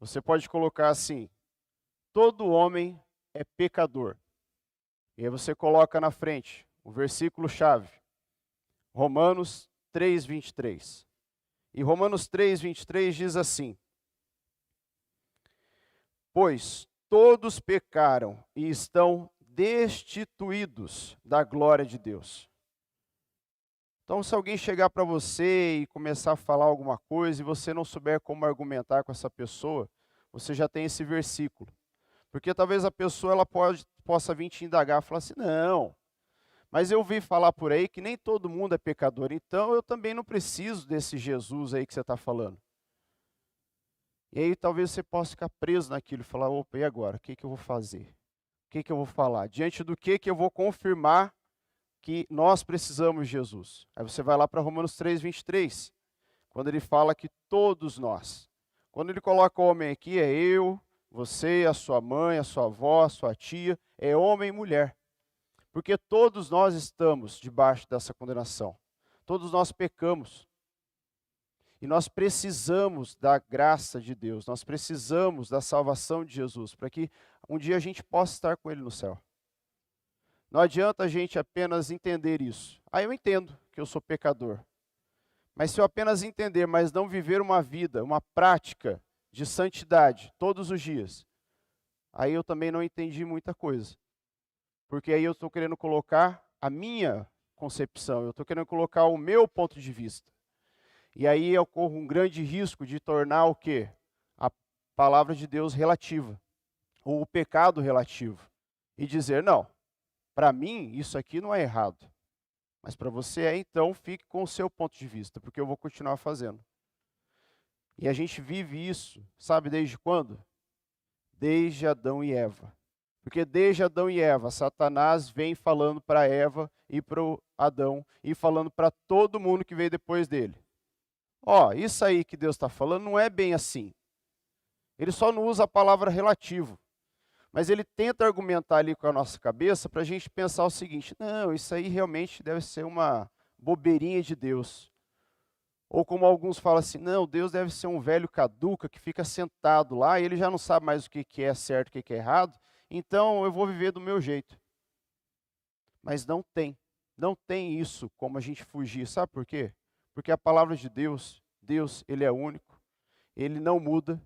Você pode colocar assim: todo homem é pecador. E aí você coloca na frente o versículo-chave, Romanos 3:23. E Romanos 3:23 diz assim: pois todos pecaram e estão destituídos da glória de Deus. Então, se alguém chegar para você e começar a falar alguma coisa e você não souber como argumentar com essa pessoa, você já tem esse versículo. Porque talvez a pessoa possa vir te indagar e falar assim: não, mas eu ouvi falar por aí que nem todo mundo é pecador, então eu também não preciso desse Jesus aí que você está falando. E aí talvez você possa ficar preso naquilo e falar: opa, e agora? O que eu vou fazer? O que eu vou falar? Diante do que eu vou confirmar que nós precisamos de Jesus? Aí você vai lá para Romanos 3:23, quando ele fala que todos nós. Quando ele coloca o homem aqui, é eu, você, a sua mãe, a sua avó, a sua tia, é homem e mulher. Porque todos nós estamos debaixo dessa condenação. Todos nós pecamos. E nós precisamos da graça de Deus, nós precisamos da salvação de Jesus, para que um dia a gente possa estar com Ele no céu. Não adianta a gente apenas entender isso. Ah, eu entendo que eu sou pecador. Mas se eu apenas entender, mas não viver uma vida, uma prática de santidade todos os dias, aí eu também não entendi muita coisa. Porque aí eu estou querendo colocar a minha concepção, eu estou querendo colocar o meu ponto de vista. E aí eu corro um grande risco de tornar o quê? A palavra de Deus relativa, ou o pecado relativo. E dizer: não, para mim isso aqui não é errado. Mas para você é, então fique com o seu ponto de vista, porque eu vou continuar fazendo. E a gente vive isso, sabe desde quando? Desde Adão e Eva. Porque desde Adão e Eva, Satanás vem falando para Eva e para Adão, e falando para todo mundo que veio depois dele: ó, isso aí que Deus está falando não é bem assim. Ele só não usa a palavra relativo. Mas ele tenta argumentar ali com a nossa cabeça para a gente pensar o seguinte: não, isso aí realmente deve ser uma bobeirinha de Deus. Ou como alguns falam assim: não, Deus deve ser um velho caduca que fica sentado lá e ele já não sabe mais o que é certo e o que é errado, então eu vou viver do meu jeito. Mas não tem isso como a gente fugir. Sabe por quê? Porque a palavra de Deus, Ele é único, Ele não muda.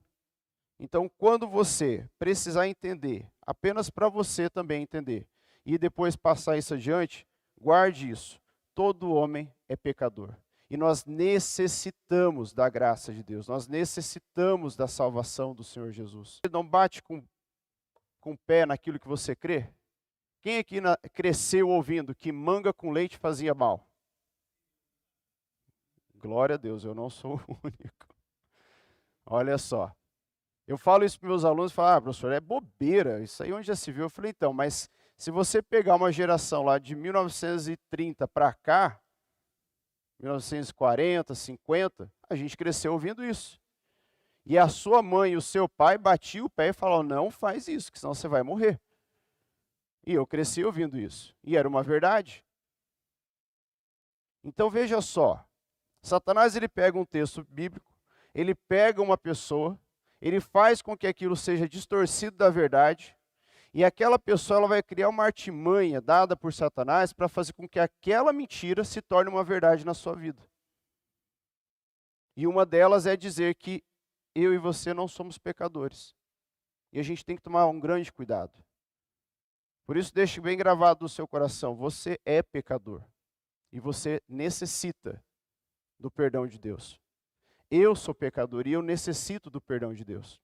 Então, quando você precisar entender, apenas para você também entender, e depois passar isso adiante, guarde isso: todo homem é pecador. E nós necessitamos da graça de Deus, nós necessitamos da salvação do Senhor Jesus. Você não bate com o pé naquilo que você crê? Quem aqui cresceu ouvindo que manga com leite fazia mal? Glória a Deus, eu não sou o único. Olha só. Eu falo isso para meus alunos e falo: professor, é bobeira, isso aí onde já se viu? Eu falei: então, mas se você pegar uma geração lá de 1930 para cá, 1940, 50, a gente cresceu ouvindo isso. E a sua mãe e o seu pai batiam o pé e falavam: não faz isso, que senão você vai morrer. E eu cresci ouvindo isso. E era uma verdade. Então veja só, Satanás ele pega um texto bíblico, ele pega uma pessoa, ele faz com que aquilo seja distorcido da verdade, e aquela pessoa ela vai criar uma artimanha dada por Satanás para fazer com que aquela mentira se torne uma verdade na sua vida. E uma delas é dizer que eu e você não somos pecadores. E a gente tem que tomar um grande cuidado. Por isso, deixe bem gravado no seu coração: você é pecador. E você necessita do perdão de Deus. Eu sou pecador e eu necessito do perdão de Deus.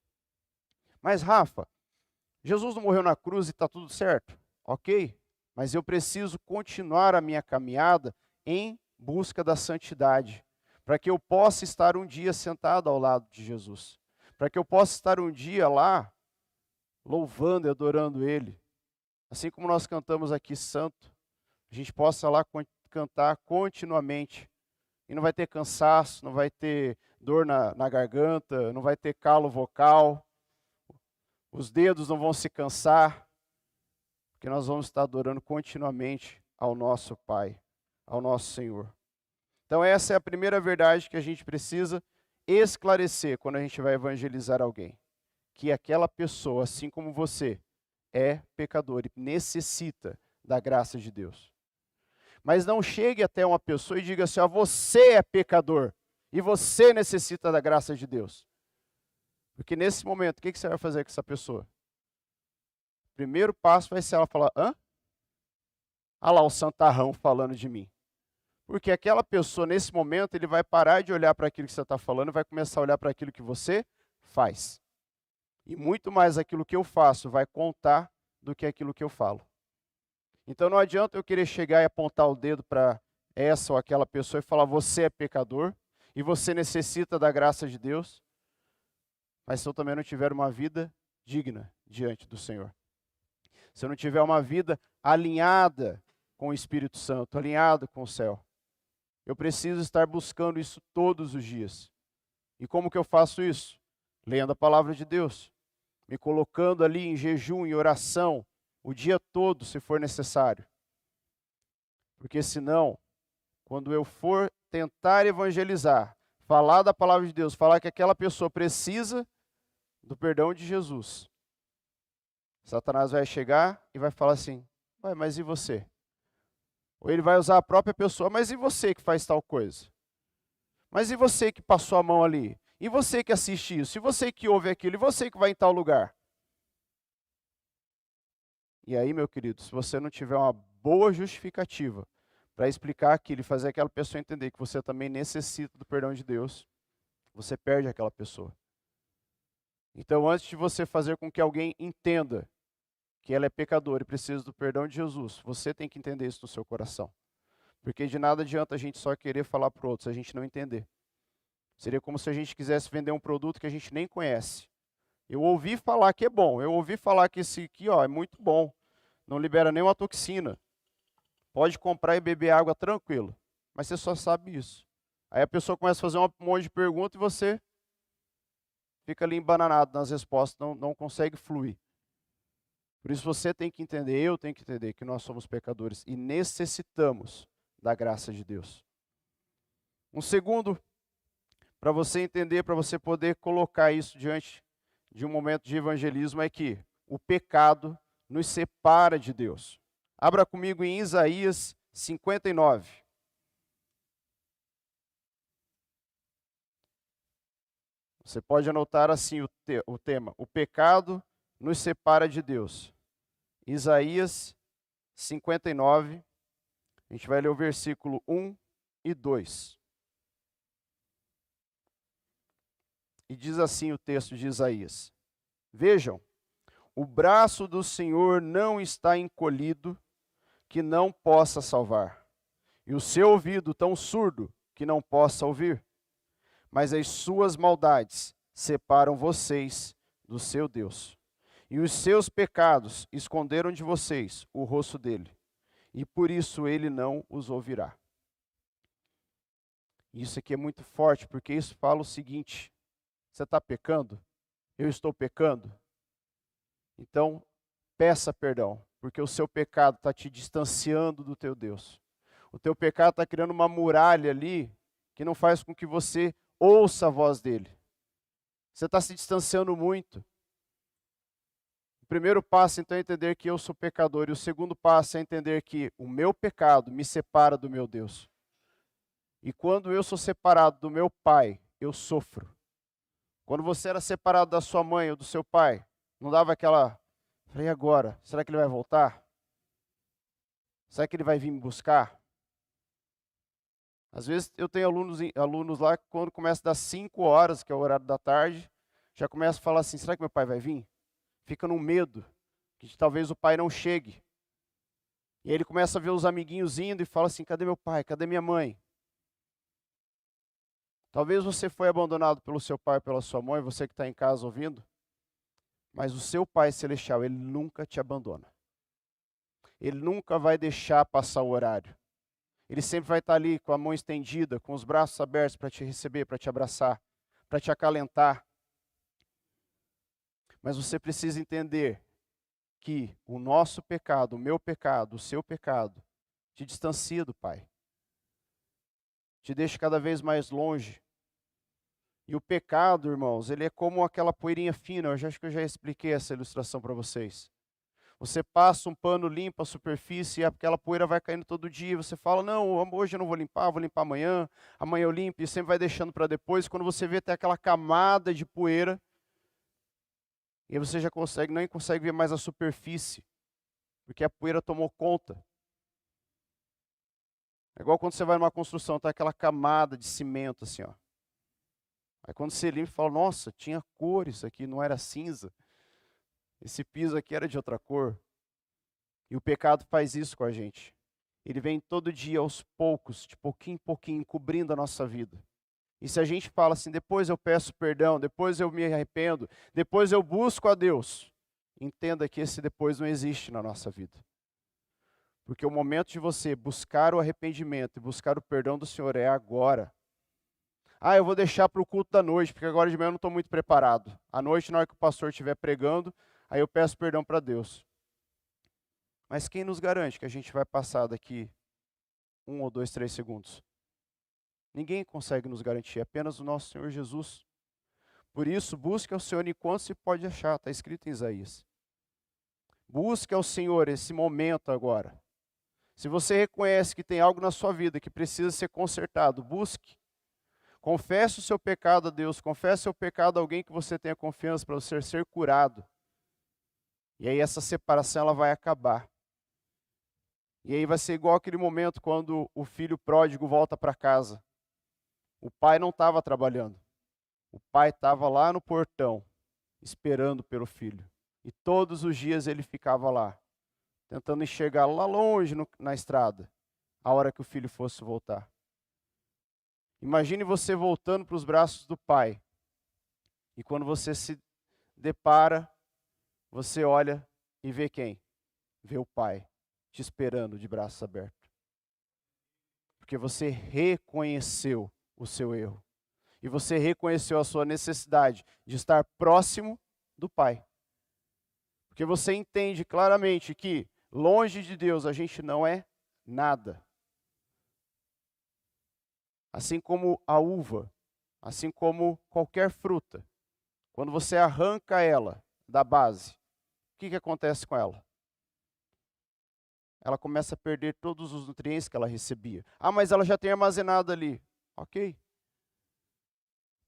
Mas Rafa, Jesus não morreu na cruz e está tudo certo? Ok, mas eu preciso continuar a minha caminhada em busca da santidade, para que eu possa estar um dia sentado ao lado de Jesus, para que eu possa estar um dia lá, louvando e adorando Ele. Assim como nós cantamos aqui santo, a gente possa lá cantar continuamente, e não vai ter cansaço, não vai ter dor na garganta, não vai ter calo vocal, os dedos não vão se cansar, porque nós vamos estar adorando continuamente ao nosso Pai, ao nosso Senhor. Então essa é a primeira verdade que a gente precisa esclarecer quando a gente vai evangelizar alguém. que aquela pessoa, assim como você, é pecador e necessita da graça de Deus. Mas não chegue até uma pessoa e diga assim, ó, você é pecador e você necessita da graça de Deus. Porque nesse momento, o que você vai fazer com essa pessoa? O primeiro passo vai ser ela falar, hã? Ah lá, o santarrão falando de mim. Porque aquela pessoa, nesse momento, ele vai parar de olhar para aquilo que você está falando e vai começar a olhar para aquilo que você faz. E muito mais aquilo que eu faço vai contar do que aquilo que eu falo. Então não adianta eu querer chegar e apontar o dedo para essa ou aquela pessoa e falar, você é pecador e você necessita da graça de Deus, mas se eu também não tiver uma vida digna diante do Senhor. Se eu não tiver uma vida alinhada com o Espírito Santo, alinhado com o céu. Eu preciso estar buscando isso todos os dias. E como que eu faço isso? Lendo a palavra de Deus, me colocando ali em jejum, em oração, o dia todo, se for necessário. Porque senão, quando eu for tentar evangelizar, falar da palavra de Deus, falar que aquela pessoa precisa do perdão de Jesus, Satanás vai chegar e vai falar assim, mas e você? Ou ele vai usar a própria pessoa, mas e você que faz tal coisa? Mas e você que passou a mão ali? E você que assiste isso? E você que ouve aquilo? E você que vai em tal lugar? E aí, meu querido, se você não tiver uma boa justificativa para explicar aquilo e fazer aquela pessoa entender que você também necessita do perdão de Deus, você perde aquela pessoa. Então, antes de você fazer com que alguém entenda que ela é pecadora e precisa do perdão de Jesus, você tem que entender isso no seu coração. Porque de nada adianta a gente só querer falar para o outro se a gente não entender. Seria como se a gente quisesse vender um produto que a gente nem conhece. Eu ouvi falar que é bom, eu ouvi falar que esse aqui é muito bom, não libera nenhuma toxina. Pode comprar e beber água tranquilo, mas você só sabe isso. Aí a pessoa começa a fazer um monte de perguntas e você fica ali embananado nas respostas, não consegue fluir. Por isso você tem que entender, eu tenho que entender que nós somos pecadores e necessitamos da graça de Deus. Um segundo, para você entender, para você poder colocar isso diante de um momento de evangelismo, é que o pecado nos separa de Deus. Abra comigo em Isaías 59. Você pode anotar assim o tema, o pecado nos separa de Deus. Isaías 59, a gente vai ler o versículo 1 e 2. E diz assim o texto de Isaías: Vejam, o braço do Senhor não está encolhido, que não possa salvar, e o seu ouvido tão surdo, que não possa ouvir. Mas as suas maldades separam vocês do seu Deus, e os seus pecados esconderam de vocês o rosto dele, e por isso ele não os ouvirá. Isso aqui é muito forte, porque isso fala o seguinte: você está pecando? Eu estou pecando? Então, peça perdão, porque o seu pecado está te distanciando do teu Deus. O teu pecado está criando uma muralha ali que não faz com que você ouça a voz dele. Você está se distanciando muito. O primeiro passo, então, é entender que eu sou pecador. E o segundo passo é entender que o meu pecado me separa do meu Deus. E quando eu sou separado do meu pai, eu sofro. Quando você era separado da sua mãe ou do seu pai, não dava aquela... Falei, e agora? Será que ele vai voltar? Será que ele vai vir me buscar? Às vezes eu tenho alunos lá que quando começa das 5 horas, que é o horário da tarde, já começa a falar assim, será que meu pai vai vir? Fica no medo, que talvez o pai não chegue. E aí ele começa a ver os amiguinhos indo e fala assim, cadê meu pai? Cadê minha mãe? Talvez você foi abandonado pelo seu pai, pela sua mãe, você que está em casa ouvindo, mas o seu Pai Celestial, ele nunca te abandona. Ele nunca vai deixar passar o horário. Ele sempre vai estar ali com a mão estendida, com os braços abertos para te receber, para te abraçar, para te acalentar. Mas você precisa entender que o nosso pecado, o meu pecado, o seu pecado, te distancia do Pai. Te deixa cada vez mais longe. E o pecado, irmãos, ele é como aquela poeirinha fina. Acho que eu já expliquei essa ilustração para vocês. Você passa um pano limpo a superfície e aquela poeira vai caindo todo dia. Você fala, não, hoje eu não vou limpar amanhã. Amanhã eu limpo e sempre vai deixando para depois. Quando você vê até aquela camada de poeira, e aí você já nem consegue ver mais a superfície, porque a poeira tomou conta. É igual quando você vai numa construção, tá aquela camada de cimento assim, ó. Aí quando você limpa, fala, nossa, tinha cores aqui, não era cinza. Esse piso aqui era de outra cor. E o pecado faz isso com a gente. Ele vem todo dia aos poucos, de pouquinho em pouquinho, cobrindo a nossa vida. E se a gente fala assim, depois eu peço perdão, depois eu me arrependo, depois eu busco a Deus, entenda que esse depois não existe na nossa vida. Porque o momento de você buscar o arrependimento e buscar o perdão do Senhor é agora. Ah, eu vou deixar para o culto da noite, porque agora de manhã eu não estou muito preparado. À noite, na hora que o pastor estiver pregando, aí eu peço perdão para Deus. Mas quem nos garante que a gente vai passar daqui 1 ou 2, 3 segundos? Ninguém consegue nos garantir, apenas o nosso Senhor Jesus. Por isso, busque ao Senhor enquanto se pode achar, está escrito em Isaías. Busque ao Senhor esse momento agora. Se você reconhece que tem algo na sua vida que precisa ser consertado, busque. Confesse o seu pecado a Deus, confesse o seu pecado a alguém que você tenha confiança para você ser curado. E aí essa separação ela vai acabar. E aí vai ser igual aquele momento quando o filho pródigo volta para casa. O pai não estava trabalhando. O pai estava lá no portão, esperando pelo filho. E todos os dias ele ficava lá, tentando enxergar lá longe na estrada, a hora que o filho fosse voltar. Imagine você voltando para os braços do pai. E quando você se depara, você olha e vê quem? Vê o pai te esperando de braços abertos. Porque você reconheceu o seu erro. E você reconheceu a sua necessidade de estar próximo do pai. Porque você entende claramente que longe de Deus a gente não é nada. Assim como a uva, assim como qualquer fruta, quando você arranca ela da base, o que acontece com ela? Ela começa a perder todos os nutrientes que ela recebia. Ah, mas ela já tem armazenado ali. Ok.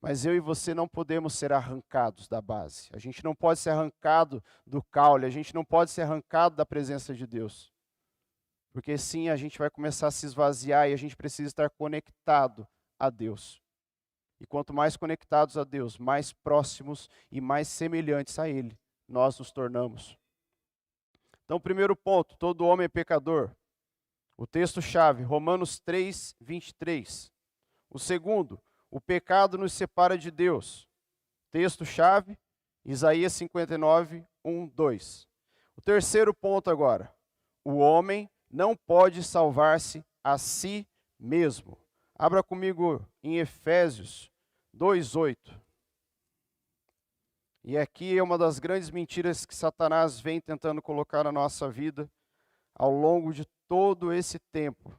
Mas eu e você não podemos ser arrancados da base. A gente não pode ser arrancado do caule, a gente não pode ser arrancado da presença de Deus. Porque sim, a gente vai começar a se esvaziar e a gente precisa estar conectado a Deus. E quanto mais conectados a Deus, mais próximos e mais semelhantes a Ele nós nos tornamos. Então, primeiro ponto, todo homem é pecador. O texto-chave, Romanos 3, 23. O segundo, o pecado nos separa de Deus. Texto-chave, Isaías 59, 1, 2. O terceiro ponto agora, o homem não pode salvar-se a si mesmo. Abra comigo em Efésios 2, 8. E aqui é uma das grandes mentiras que Satanás vem tentando colocar na nossa vida ao longo de todo esse tempo.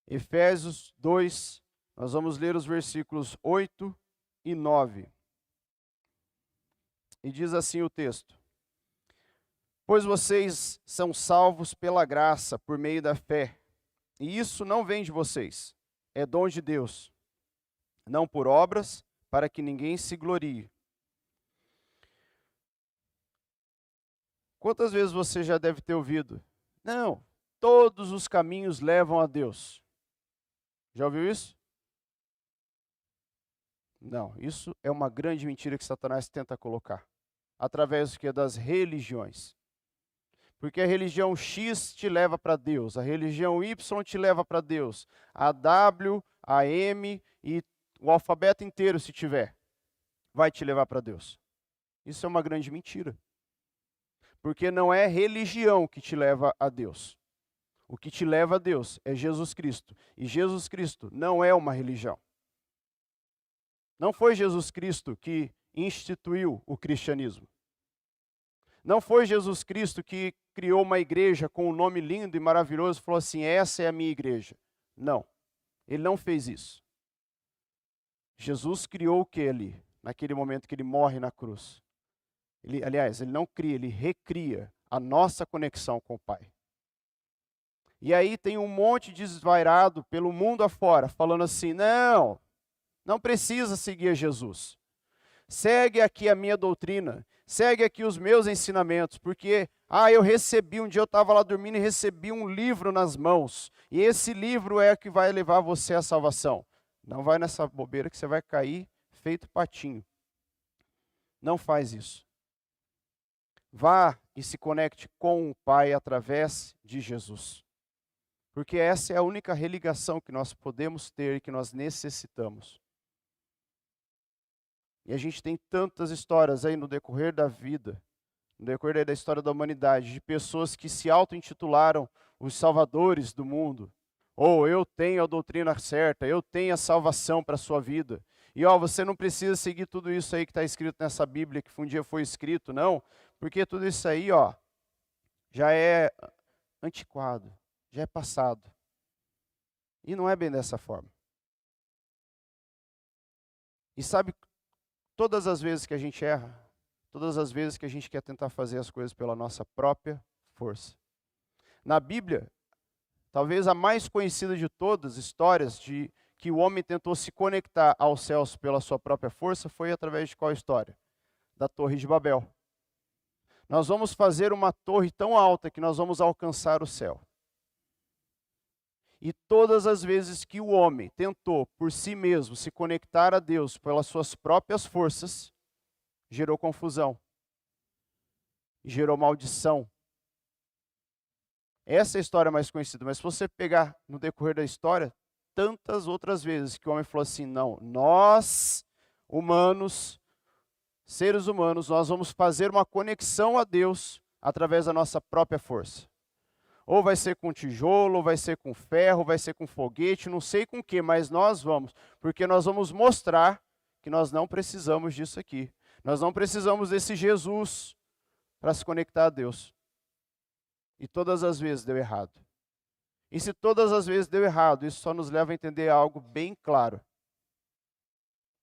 Efésios 2, nós vamos ler os versículos 8 e 9. E diz assim o texto: Pois vocês são salvos pela graça, por meio da fé. E isso não vem de vocês, é dom de Deus. Não por obras, para que ninguém se glorie. Quantas vezes você já deve ter ouvido? Não, todos os caminhos levam a Deus. Já ouviu isso? Não, isso é uma grande mentira que Satanás tenta colocar. Através do que? Das religiões. Porque a religião X te leva para Deus, a religião Y te leva para Deus, a W, a M e o alfabeto inteiro, se tiver, vai te levar para Deus. Isso é uma grande mentira. Porque não é religião que te leva a Deus. O que te leva a Deus é Jesus Cristo. E Jesus Cristo não é uma religião. Não foi Jesus Cristo que instituiu o cristianismo. Não foi Jesus Cristo que criou uma igreja com um nome lindo e maravilhoso e falou assim, essa é a minha igreja. Não, ele não fez isso. Jesus criou o que ali, naquele momento que ele morre na cruz? Ele não cria, ele recria a nossa conexão com o Pai. E aí tem um monte de desvairado pelo mundo afora, falando assim, não precisa seguir Jesus. Segue aqui a minha doutrina, segue aqui os meus ensinamentos, porque, eu recebi, um dia eu estava lá dormindo e recebi um livro nas mãos, e esse livro é o que vai levar você à salvação. Não vai nessa bobeira que você vai cair feito patinho. Não faz isso. Vá e se conecte com o Pai através de Jesus. Porque essa é a única religação que nós podemos ter e que nós necessitamos. E a gente tem tantas histórias aí no decorrer da vida, no decorrer da história da humanidade, de pessoas que se auto-intitularam os salvadores do mundo. Ou eu tenho a doutrina certa, eu tenho a salvação para a sua vida. E você não precisa seguir tudo isso aí que está escrito nessa Bíblia, que um dia foi escrito, não. Porque tudo isso aí, já é antiquado, já é passado. E não é bem dessa forma. E sabe, todas as vezes que a gente erra, todas as vezes que a gente quer tentar fazer as coisas pela nossa própria força. Na Bíblia, talvez a mais conhecida de todas, histórias de que o homem tentou se conectar aos céus pela sua própria força, foi através de qual história? Da Torre de Babel. Nós vamos fazer uma torre tão alta que nós vamos alcançar o céu. E todas as vezes que o homem tentou por si mesmo se conectar a Deus pelas suas próprias forças, gerou confusão, gerou maldição. Essa é a história mais conhecida, mas se você pegar no decorrer da história, tantas outras vezes que o homem falou assim, não, nós, humanos, seres humanos, nós vamos fazer uma conexão a Deus através da nossa própria força. Ou vai ser com tijolo, ou vai ser com ferro, vai ser com foguete, não sei com o que, mas nós vamos, porque nós vamos mostrar que nós não precisamos disso aqui. Nós não precisamos desse Jesus para se conectar a Deus. E todas as vezes deu errado. E se todas as vezes deu errado, isso só nos leva a entender algo bem claro.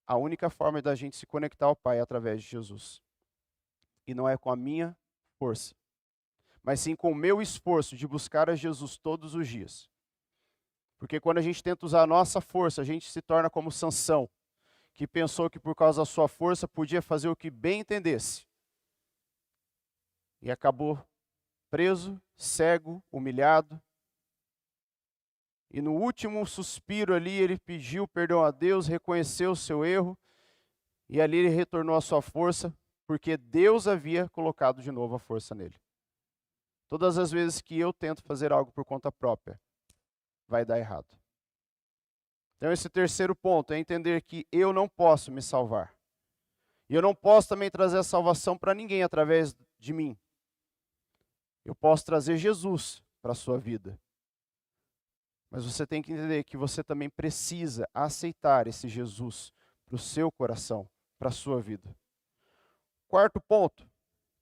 A única forma da gente se conectar ao Pai é através de Jesus. E não é com a minha força, mas sim com o meu esforço de buscar a Jesus todos os dias. Porque quando a gente tenta usar a nossa força, a gente se torna como Sansão, que pensou que por causa da sua força podia fazer o que bem entendesse. E acabou preso, cego, humilhado. E no último suspiro ali, ele pediu perdão a Deus, reconheceu o seu erro, e ali ele retornou à sua força, porque Deus havia colocado de novo a força nele. Todas as vezes que eu tento fazer algo por conta própria, vai dar errado. Então esse terceiro ponto é entender que eu não posso me salvar. E eu não posso também trazer a salvação para ninguém através de mim. Eu posso trazer Jesus para a sua vida. Mas você tem que entender que você também precisa aceitar esse Jesus para o seu coração, para a sua vida. Quarto ponto,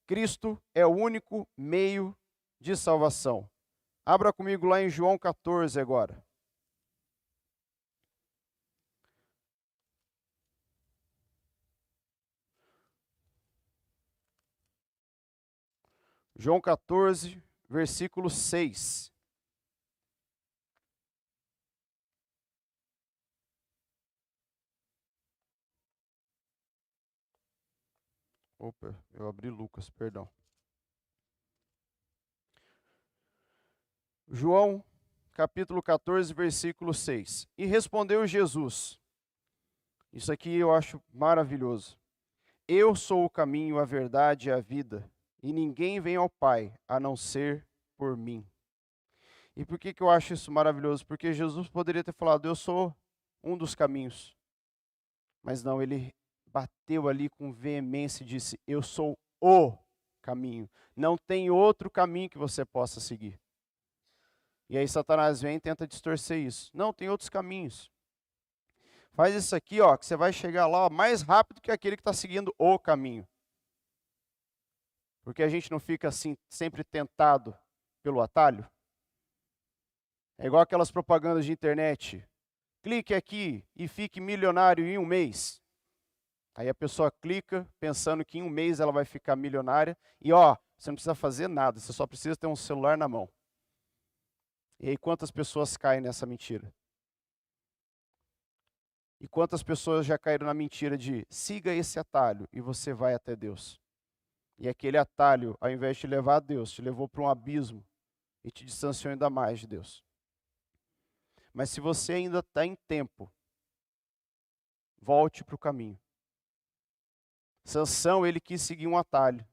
Cristo é o único meio de salvação. Abra comigo lá em João 14 agora. João 14, versículo 6. Opa, eu abri Lucas, perdão. João, capítulo 14, versículo 6. E respondeu Jesus. Isso aqui eu acho maravilhoso. Eu sou o caminho, a verdade e a vida, e ninguém vem ao Pai a não ser por mim. E por que eu acho isso maravilhoso? Porque Jesus poderia ter falado, eu sou um dos caminhos. Mas não, ele bateu ali com veemência e disse, eu sou o caminho. Não tem outro caminho que você possa seguir. E aí Satanás vem e tenta distorcer isso. Não, tem outros caminhos. Faz isso aqui, que você vai chegar lá mais rápido que aquele que está seguindo o caminho. Porque a gente não fica assim, sempre tentado pelo atalho. É igual aquelas propagandas de internet. clique aqui e fique milionário em um mês. Aí a pessoa clica pensando que em um mês ela vai ficar milionária e você não precisa fazer nada, você só precisa ter um celular na mão. E aí quantas pessoas caem nessa mentira? E quantas pessoas já caíram na mentira de siga esse atalho e você vai até Deus? E aquele atalho, ao invés de te levar a Deus, te levou para um abismo e te distanciou ainda mais de Deus. Mas se você ainda está em tempo, volte para o caminho. Sansão, ele quis seguir um atalho.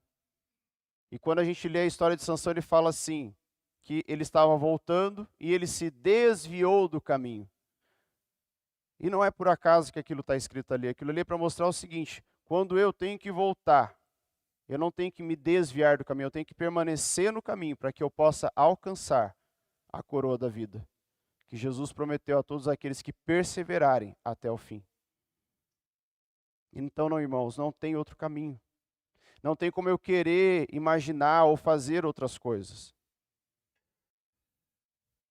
E quando a gente lê a história de Sansão, ele fala assim, que ele estava voltando e ele se desviou do caminho. E não é por acaso que aquilo está escrito ali. Aquilo ali é para mostrar o seguinte: quando eu tenho que voltar, eu não tenho que me desviar do caminho, eu tenho que permanecer no caminho para que eu possa alcançar a coroa da vida, que Jesus prometeu a todos aqueles que perseverarem até o fim. Então, não, irmãos, não tem outro caminho. Não tem como eu querer imaginar ou fazer outras coisas.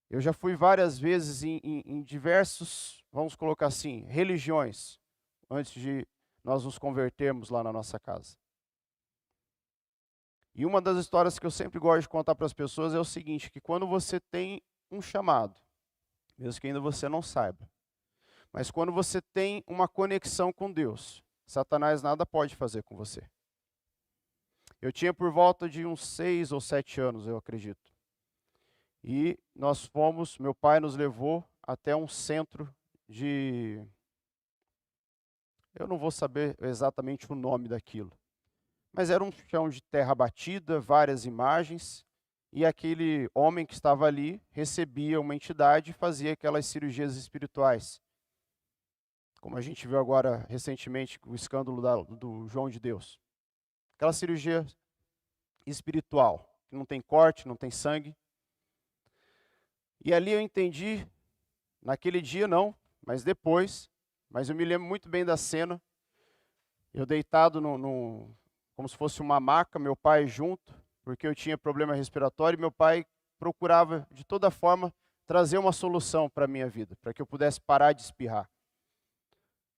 Eu já fui várias vezes em diversos, vamos colocar assim, religiões, antes de nós nos convertermos lá na nossa casa. E uma das histórias que eu sempre gosto de contar para as pessoas é o seguinte, que quando você tem um chamado, mesmo que ainda você não saiba, mas quando você tem uma conexão com Deus, Satanás nada pode fazer com você. Eu tinha por volta de uns 6 ou 7 anos, eu acredito. E nós fomos, meu pai nos levou até um centro de... Eu não vou saber exatamente o nome daquilo. Mas era um chão de terra batida, várias imagens. E aquele homem que estava ali recebia uma entidade e fazia aquelas cirurgias espirituais. Como a gente viu agora recentemente, o escândalo do João de Deus. Aquela cirurgia espiritual, que não tem corte, não tem sangue. E ali eu entendi, naquele dia não, mas depois, mas eu me lembro muito bem da cena, eu deitado como se fosse uma maca, meu pai junto, porque eu tinha problema respiratório, e meu pai procurava de toda forma trazer uma solução para a minha vida, para que eu pudesse parar de espirrar.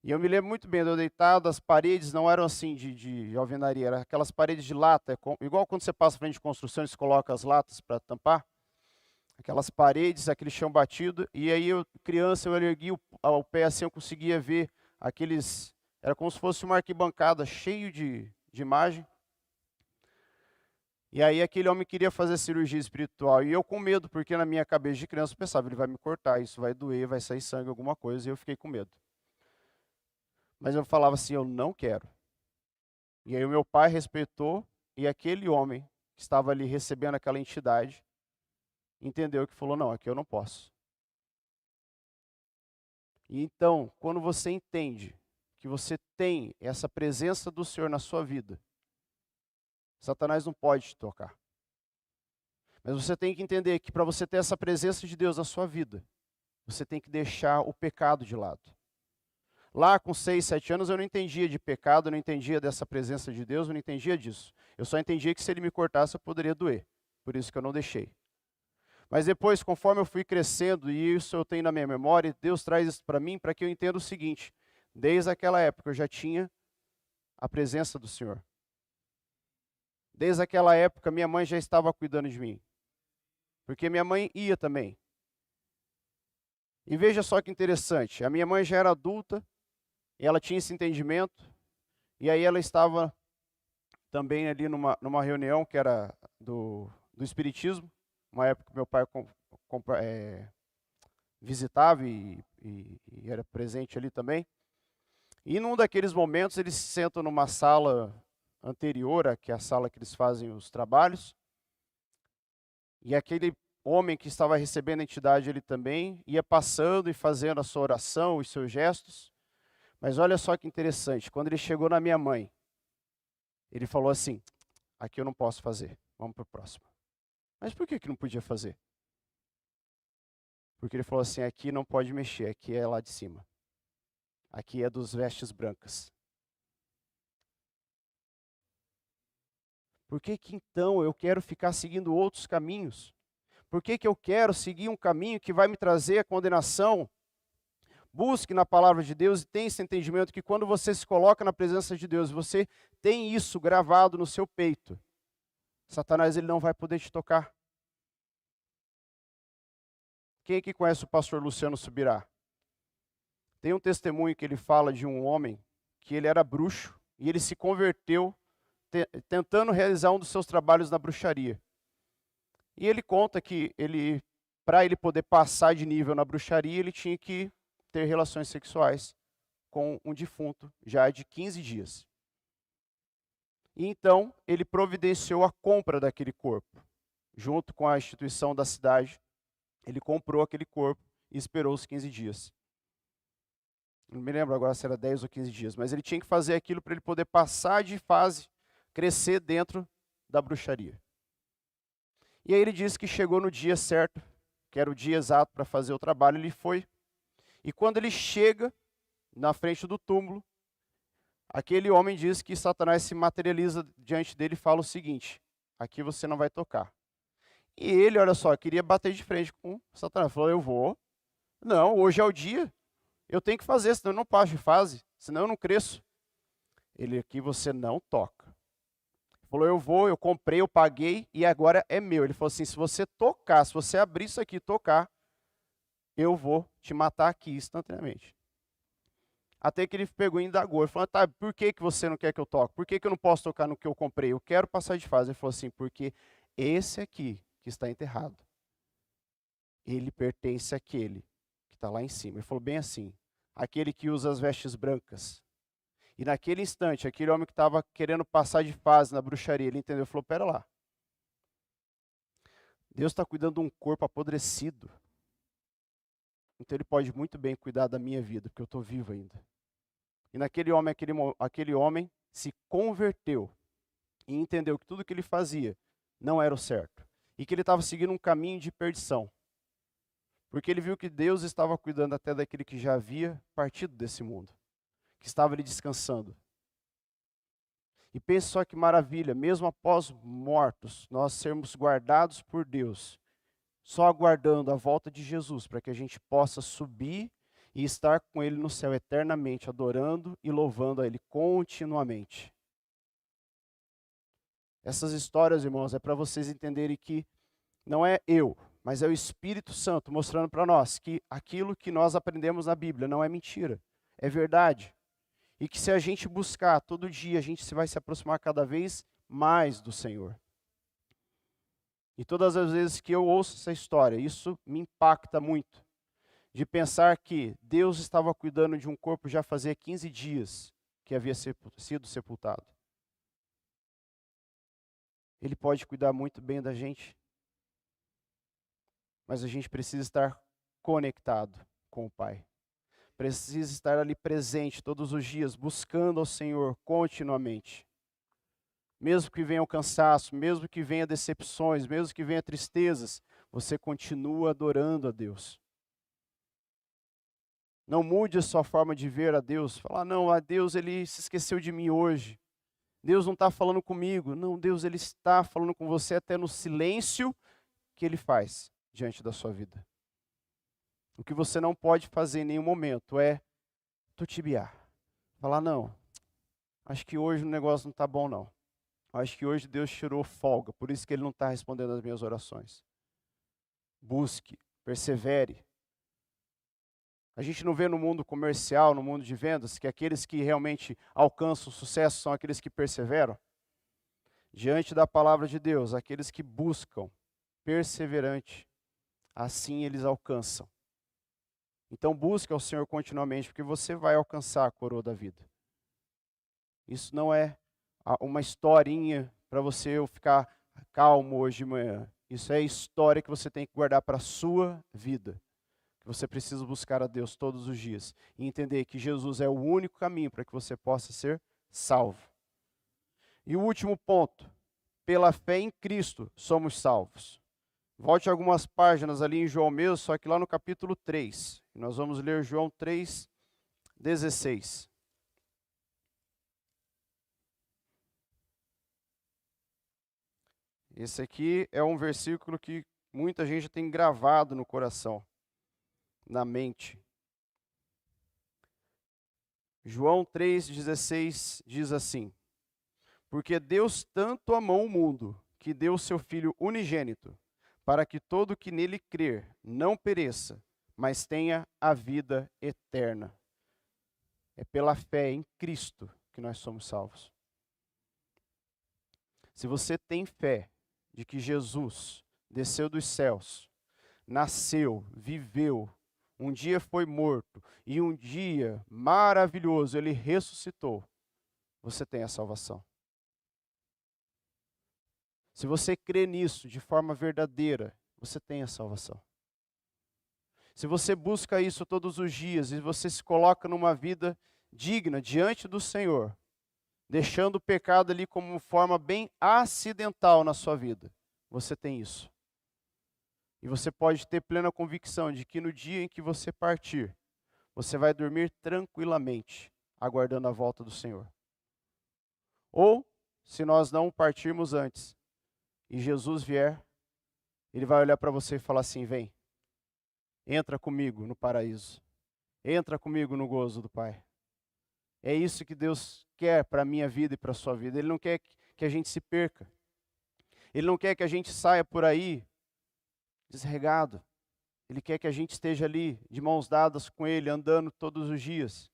E eu me lembro muito bem, eu deitado, as paredes não eram assim de alvenaria, eram aquelas paredes de lata, igual quando você passa frente de construção, eles colocam as latas para tampar. Aquelas paredes, aquele chão batido, e aí eu, criança, eu ergui o pé assim, eu conseguia ver aqueles, era como se fosse uma arquibancada cheio de imagem. E aí aquele homem queria fazer cirurgia espiritual, e eu com medo, porque na minha cabeça de criança eu pensava, ele vai me cortar, isso vai doer, vai sair sangue, alguma coisa, e eu fiquei com medo. Mas eu falava assim, eu não quero. E aí o meu pai respeitou, e aquele homem que estava ali recebendo aquela entidade, entendeu que falou, não, aqui eu não posso. E então, quando você entende que você tem essa presença do Senhor na sua vida, Satanás não pode te tocar. Mas você tem que entender que para você ter essa presença de Deus na sua vida, você tem que deixar o pecado de lado. Lá com 6, 7 anos eu não entendia de pecado, eu não entendia dessa presença de Deus, eu não entendia disso. Eu só entendia que se ele me cortasse eu poderia doer. Por isso que eu não deixei. Mas depois, conforme eu fui crescendo, e isso eu tenho na minha memória, Deus traz isso para mim para que eu entenda o seguinte: desde aquela época eu já tinha a presença do Senhor. Desde aquela época minha mãe já estava cuidando de mim. Porque minha mãe ia também. E veja só que interessante, a minha mãe já era adulta, e ela tinha esse entendimento, e aí ela estava também ali numa reunião que era do Espiritismo, uma época que meu pai visitava e era presente ali também. E num daqueles momentos eles se sentam numa sala anterior, que é a sala que eles fazem os trabalhos, e aquele homem que estava recebendo a entidade, ele também ia passando e fazendo a sua oração, os seus gestos. Mas olha só que interessante, quando ele chegou na minha mãe, ele falou assim, aqui eu não posso fazer, vamos para o próximo. Mas por que não podia fazer? Porque ele falou assim, aqui não pode mexer, aqui é lá de cima. Aqui é dos vestes brancas. Por que então eu quero ficar seguindo outros caminhos? Por que eu quero seguir um caminho que vai me trazer a condenação? Busque na palavra de Deus e tenha esse entendimento que quando você se coloca na presença de Deus, você tem isso gravado no seu peito, Satanás ele não vai poder te tocar. Quem aqui conhece o pastor Luciano Subirá? Tem um testemunho que ele fala de um homem que ele era bruxo e ele se converteu tentando realizar um dos seus trabalhos na bruxaria. E ele conta que para ele poder passar de nível na bruxaria, ele tinha que ter relações sexuais com um defunto já de 15 dias. E então ele providenciou a compra daquele corpo. Junto com a instituição da cidade, ele comprou aquele corpo e esperou os 15 dias. Não me lembro agora se era 10 ou 15 dias, mas ele tinha que fazer aquilo para ele poder passar de fase, crescer dentro da bruxaria. E aí ele disse que chegou no dia certo, que era o dia exato para fazer o trabalho, ele foi. E quando ele chega na frente do túmulo, aquele homem diz que Satanás se materializa diante dele e fala o seguinte: aqui você não vai tocar. E ele, olha só, queria bater de frente com Satanás. Falou, eu vou. Não, hoje é o dia. Eu tenho que fazer, senão eu não passo de fase, senão eu não cresço. Ele, aqui você não toca. Falou, eu vou, eu comprei, eu paguei e agora é meu. Ele falou assim, se você tocar, se você abrir isso aqui e tocar, eu vou te matar aqui instantaneamente. Até que ele pegou e indagou. Ele falou, tá, por que você não quer que eu toque? Por que eu não posso tocar no que eu comprei? Eu quero passar de fase. Ele falou assim, porque esse aqui que está enterrado, ele pertence àquele que está lá em cima. Ele falou bem assim, aquele que usa as vestes brancas. E naquele instante, aquele homem que estava querendo passar de fase na bruxaria, ele entendeu, falou, pera lá. Deus está cuidando de um corpo apodrecido. Então ele pode muito bem cuidar da minha vida, porque eu estou vivo ainda. E naquele homem, aquele homem se converteu e entendeu que tudo que ele fazia não era o certo. E que ele estava seguindo um caminho de perdição. Porque ele viu que Deus estava cuidando até daquele que já havia partido desse mundo. Que estava ali descansando. E pense só que maravilha, mesmo após mortos, nós sermos guardados por Deus, só aguardando a volta de Jesus, para que a gente possa subir e estar com Ele no céu eternamente, adorando e louvando a Ele continuamente. Essas histórias, irmãos, é para vocês entenderem que não é eu, mas é o Espírito Santo mostrando para nós que aquilo que nós aprendemos na Bíblia não é mentira, é verdade. E que se a gente buscar todo dia, a gente vai se aproximar cada vez mais do Senhor. E todas as vezes que eu ouço essa história, isso me impacta muito. De pensar que Deus estava cuidando de um corpo já fazia 15 dias que havia sido sepultado. Ele pode cuidar muito bem da gente. Mas a gente precisa estar conectado com o Pai. Precisa estar ali presente todos os dias, buscando ao Senhor continuamente. Mesmo que venha o cansaço, mesmo que venha decepções, mesmo que venha tristezas, você continua adorando a Deus. Não mude a sua forma de ver a Deus. Falar, não, a Deus ele se esqueceu de mim hoje. Deus não está falando comigo. Não, Deus ele está falando com você até no silêncio que Ele faz diante da sua vida. O que você não pode fazer em nenhum momento é tutibiar. Falar, não, acho que hoje o negócio não está bom não. Acho que hoje Deus tirou folga, por isso que Ele não está respondendo às minhas orações. Busque, persevere. A gente não vê no mundo comercial, no mundo de vendas, que aqueles que realmente alcançam o sucesso são aqueles que perseveram. Diante da palavra de Deus, aqueles que buscam perseverante, assim eles alcançam. Então busque ao Senhor continuamente, porque você vai alcançar a coroa da vida. Isso não é uma historinha para você ficar calmo hoje de manhã. Isso é história que você tem que guardar para a sua vida. Que você precisa buscar a Deus todos os dias. E entender que Jesus é o único caminho para que você possa ser salvo. E o último ponto. Pela fé em Cristo somos salvos. Volte algumas páginas ali em João mesmo, só que lá no capítulo 3. Nós vamos ler João 3:16. Esse aqui é um versículo que muita gente tem gravado no coração, na mente. João 3,16 diz assim: porque Deus tanto amou o mundo, que deu o seu Filho unigênito, para que todo que nele crer não pereça, mas tenha a vida eterna. É pela fé em Cristo que nós somos salvos. Se você tem fé de que Jesus desceu dos céus, nasceu, viveu, um dia foi morto e um dia maravilhoso ele ressuscitou, você tem a salvação. Se você crê nisso de forma verdadeira, você tem a salvação. Se você busca isso todos os dias e você se coloca numa vida digna diante do Senhor, deixando o pecado ali como forma bem acidental na sua vida, você tem isso. E você pode ter plena convicção de que no dia em que você partir, você vai dormir tranquilamente, aguardando a volta do Senhor. Ou, se nós não partirmos antes, e Jesus vier, Ele vai olhar para você e falar assim: vem, entra comigo no paraíso, entra comigo no gozo do Pai. É isso que Deus quer para a minha vida e para a sua vida. Ele não quer que a gente se perca. Ele não quer que a gente saia por aí desregado. Ele quer que a gente esteja ali de mãos dadas com Ele, andando todos os dias.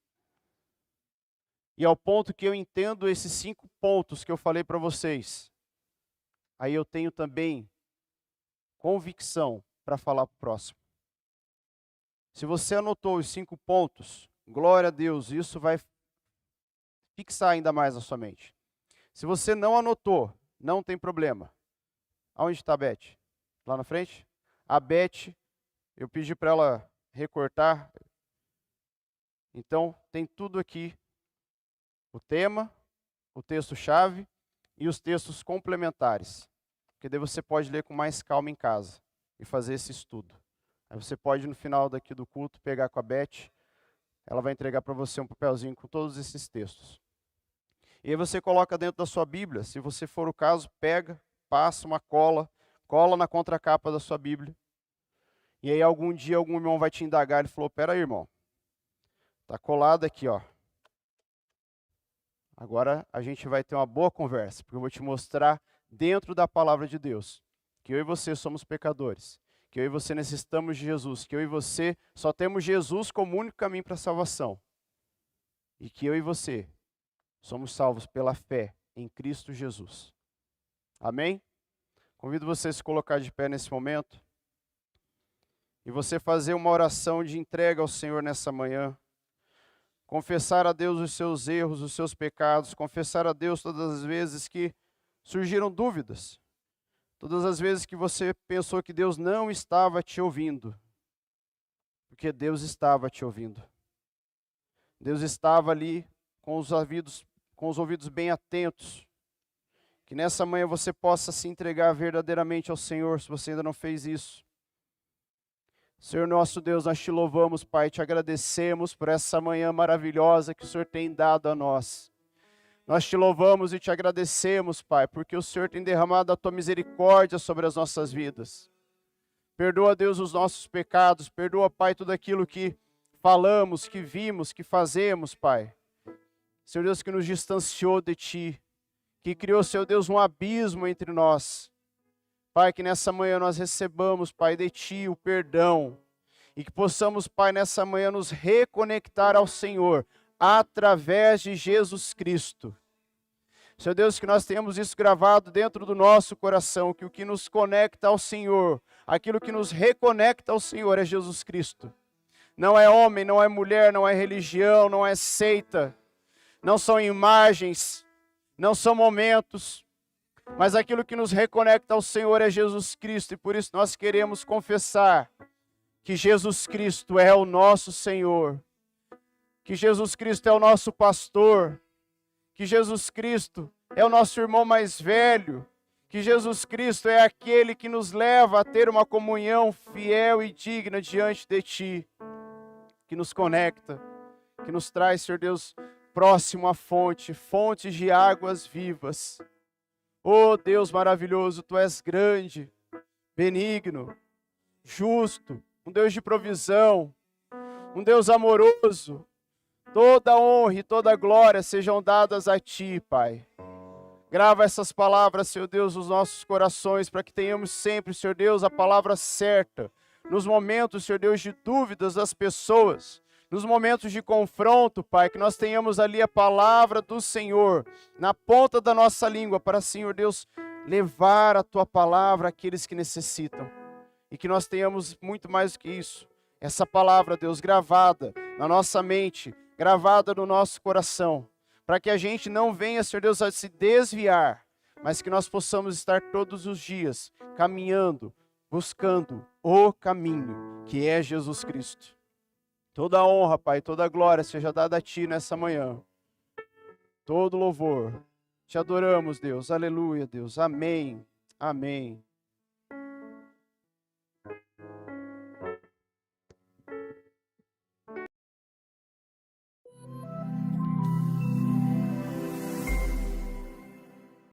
E ao ponto que eu entendo esses 5 pontos que eu falei para vocês, aí eu tenho também convicção para falar para o próximo. Se você anotou os 5 pontos, glória a Deus, isso vai fixar ainda mais na sua mente. Se você não anotou, não tem problema. Aonde está a Beth? Lá na frente? A Beth, eu pedi para ela recortar. Então, tem tudo aqui. O tema, o texto-chave e os textos complementares. Porque daí você pode ler com mais calma em casa e fazer esse estudo. Aí você pode, no final daqui do culto, pegar com a Beth. Ela vai entregar para você um papelzinho com todos esses textos. E aí você coloca dentro da sua Bíblia. Se você for o caso, pega, passa uma cola, cola na contracapa da sua Bíblia. E aí algum dia algum irmão vai te indagar. Ele falou: pera aí, irmão. Está colado aqui, ó. Agora a gente vai ter uma boa conversa, porque eu vou te mostrar dentro da palavra de Deus que eu e você somos pecadores, que eu e você necessitamos de Jesus, que eu e você só temos Jesus como único caminho para a salvação. E que eu e você somos salvos pela fé em Cristo Jesus. Amém? Convido você a se colocar de pé nesse momento e você fazer uma oração de entrega ao Senhor nessa manhã. Confessar a Deus os seus erros, os seus pecados, confessar a Deus todas as vezes que surgiram dúvidas, todas as vezes que você pensou que Deus não estava te ouvindo, porque Deus estava te ouvindo. Deus estava ali com os ouvidos bem atentos. Que nessa manhã você possa se entregar verdadeiramente ao Senhor, se você ainda não fez isso. Senhor nosso Deus, nós te louvamos, Pai, te agradecemos por essa manhã maravilhosa que o Senhor tem dado a nós. Nós te louvamos e te agradecemos, Pai, porque o Senhor tem derramado a tua misericórdia sobre as nossas vidas. Perdoa, Deus, os nossos pecados, perdoa, Pai, tudo aquilo que falamos, que vimos, que fazemos, Pai. Senhor Deus, que nos distanciou de Ti, que criou, Senhor Deus, um abismo entre nós. Pai, que nessa manhã nós recebamos, Pai, de Ti o perdão e que possamos, Pai, nessa manhã nos reconectar ao Senhor através de Jesus Cristo. Senhor Deus, que nós tenhamos isso gravado dentro do nosso coração, que o que nos conecta ao Senhor, aquilo que nos reconecta ao Senhor é Jesus Cristo. Não é homem, não é mulher, não é religião, não é seita, não são imagens, não são momentos, mas aquilo que nos reconecta ao Senhor é Jesus Cristo, e por isso nós queremos confessar que Jesus Cristo é o nosso Senhor, que Jesus Cristo é o nosso pastor, que Jesus Cristo é o nosso irmão mais velho, que Jesus Cristo é aquele que nos leva a ter uma comunhão fiel e digna diante de Ti, que nos conecta, que nos traz, Senhor Deus, próximo à fonte, fontes de águas vivas. Oh Deus maravilhoso, Tu és grande, benigno, justo, um Deus de provisão, um Deus amoroso. Toda honra e toda glória sejam dadas a Ti, Pai. Grava essas palavras, Senhor Deus, nos nossos corações, para que tenhamos sempre, Senhor Deus, a palavra certa. Nos momentos, Senhor Deus, de dúvidas das pessoas, nos momentos de confronto, Pai, que nós tenhamos ali a palavra do Senhor na ponta da nossa língua, para, Senhor Deus, levar a Tua palavra àqueles que necessitam. E que nós tenhamos muito mais do que isso. Essa palavra, Deus, gravada na nossa mente, gravada no nosso coração, para que a gente não venha, Senhor Deus, a se desviar, mas que nós possamos estar todos os dias caminhando, buscando o caminho, que é Jesus Cristo. Toda a honra, Pai, toda a glória seja dada a Ti nessa manhã. Todo louvor. Te adoramos, Deus. Aleluia, Deus. Amém. Amém.